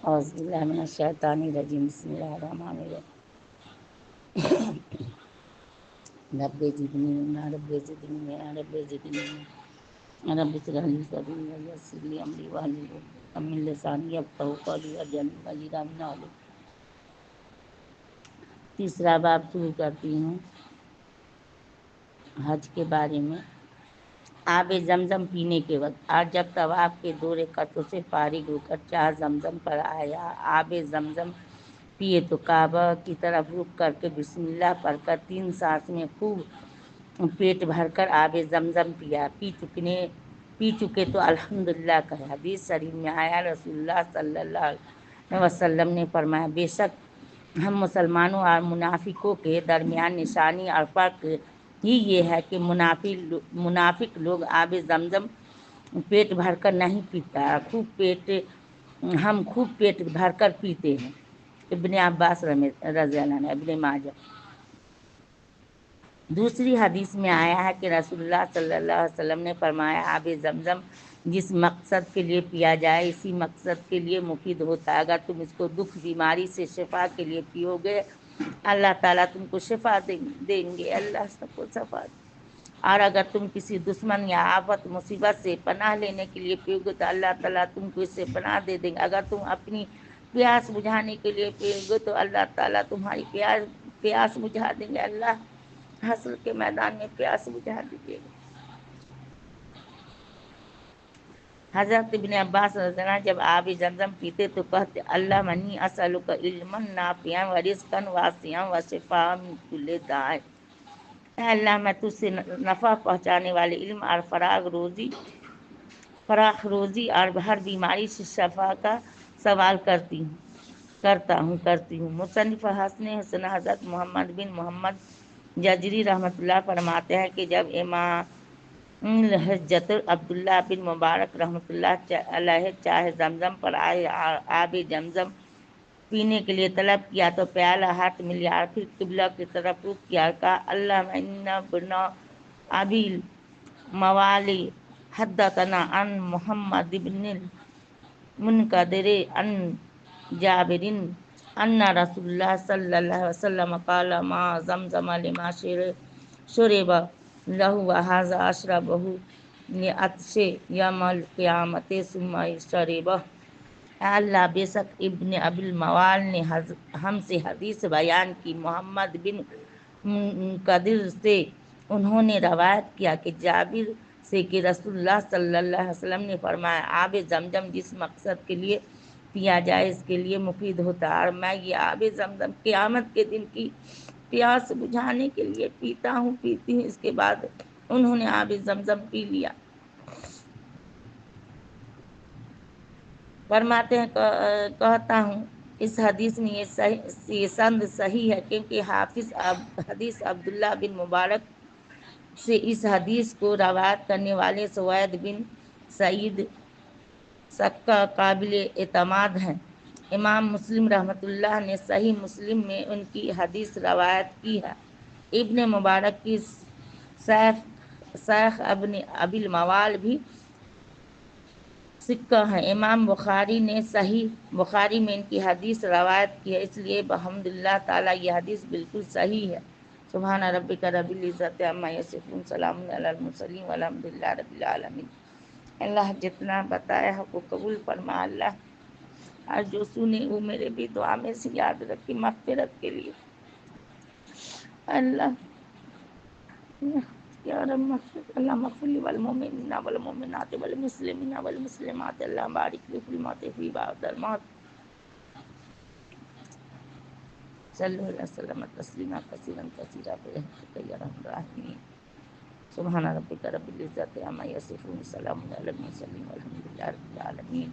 اعوذ باللہ من الشیطان الرجیم بسم اللہ الرحمن الرحیم رب زدنی علما رب زدنی علما رب زدنی علما رب اشرح لی صدری ویسر لی امری واحلل عقدۃ من لسانی یفقہوا قولی واجعلنی وزیرا من اہلی۔ تیسرا باب شروع کرتی ہوں حج کے بارے میں۔ آب زمزم پینے کے وقت آج جب طواف کے 2 رکعتوں سے فارغ ہو کر چاہ زمزم پر آیا، آب زمزم پیے تو کعبہ کی طرف رخ کر کے بسم اللہ پڑھ کر 3 سانس میں خوب پیٹ بھر کر آب زمزم پیا۔ پی چکے تو الحمدللہ کہا۔ حدیث شریف میں آیا، رسول اللہ صلی اللہ علیہ وسلم نے فرمایا، بے شک ہم مسلمانوں اور منافقوں کے درمیان نشانی اور فرق ہی یہ ہے کہ منافق لوگ آب زمزم پیٹ بھر کر نہیں پیتا، ہم خوب پیٹ بھر کر پیتے ہیں۔ ابن عباس رضی اللہ عنہ، ابن ماجہ۔ دوسری حدیث میں آیا ہے کہ رسول اللہ صلی اللہ علیہ وسلم نے فرمایا، آب زمزم جس مقصد کے لیے پیا جائے اسی مقصد کے لیے مفید ہوتا ہے۔ اگر تم اس کو دکھ بیماری سے شفا کے لیے پیو گے، اللہ تعالیٰ تم کو شفا دیں گے، اللہ سب کو شفا دیں۔ اور اگر تم کسی دشمن یا آفت مصیبت سے پناہ لینے کے لیے پیو گے تو اللہ تعالیٰ تم کو اس سے پناہ دے دیں گے۔ اگر تم اپنی پیاس بجھانے کے لیے پیو گے تو اللہ تعالیٰ تمہاری پیاس بجھا دیں گے، اللہ حشر کے میدان میں پیاس بجھا دیجیے گا۔ حضرت ابن عباس رضی اللہ عنہ جب آب زمزم پیتے تو کہتے، اللہم انی اسألک علما نافعا ورزقا واسعا وشفاء من کل داء۔ اے اللہ، میں تجھ سے نفع پہنچانے والے علم اور فراخ روزی اور ہر بیماری سے شفا کا سوال کرتا ہوں۔ مصنف حسن حسن حضرت محمد بن محمد جزری رحمۃ اللہ فرماتے ہیں کہ جب امام الحجۃ عبداللہ بن مبارک رحمۃ اللہ علیہ چاہ زمزم پر آئے اور آب زمزم پینے کے لیے طلب کیا تو پیالہ ہاتھ میں لیا اور پھر قبلہ کی طرف رخ کیا اور کہا، اللہم ان ابن ابی الموالی حدثنا عن محمد بن المنکدر عن جابر ان رسول اللہ صلی اللہ علیہ وسلم قال ما زمزم لما شرب له وهذا اشربه لعطش یوم القیامت ثم شربه۔ اے اللہ، بے شک ابن ابی الموال نے ہم سے حدیث بیان کی، محمد بن منکدر سے انہوں نے روایت کیا کہ جابر سے کہ رسول اللہ صلی اللہ علیہ وسلم نے فرمایا، آب زمزم جس مقصد کے لیے پیا جائے اس کے لیے مفید ہوتا ہے، اور میں یہ آب زمزم قیامت کے دن کی پیاس بجھانے کے لیے پیتی ہوں۔ اس کے بعد انہوں نے آب زمزم پی لیا۔ فرماتے ہیں، کہتا ہوں اس حدیث میں یہ سند صحیح ہے کیونکہ حدیث عبداللہ بن مبارک سے اس حدیث کو روایت کرنے والے سوید بن سعید سکہ قابل اعتماد ہیں۔ امام مسلم رحمۃ اللہ نے صحیح مسلم میں ان کی حدیث روایت کی ہے۔ ابن مبارک کی شیخ ابن ابی الموال بھی سکہ ہیں۔ امام بخاری نے صحیح بخاری میں ان کی حدیث روایت کی ہے، اس لیے بحمداللہ تعالیٰ یہ حدیث بالکل صحیح ہے۔ سبحان ربک رب العزت عما یصفون، سلام علی المرسلین والحمدللہ رب العالمین۔ اللہ جتنا بتایا ہے وہ قبول فرما اللہ، اور جو سنے وہ میرے بھی دعا میں سے یاد رکھی مغفرت کے لیے۔ اللہ یا رب مغفرت، اللہ مغفر لی والمؤمنین والمؤمنات والمسلمین والمسلمات، اللہ بارک لی فی الموت فی بعد الموت، صلی اللہ وسلم تسلیما کثیرا کثیرا برحمتک یا ارحم الراحمین۔ سبحان ربک رب العزت عما یصفون، سلام علی المرسلین والحمدللہ رب العالمین۔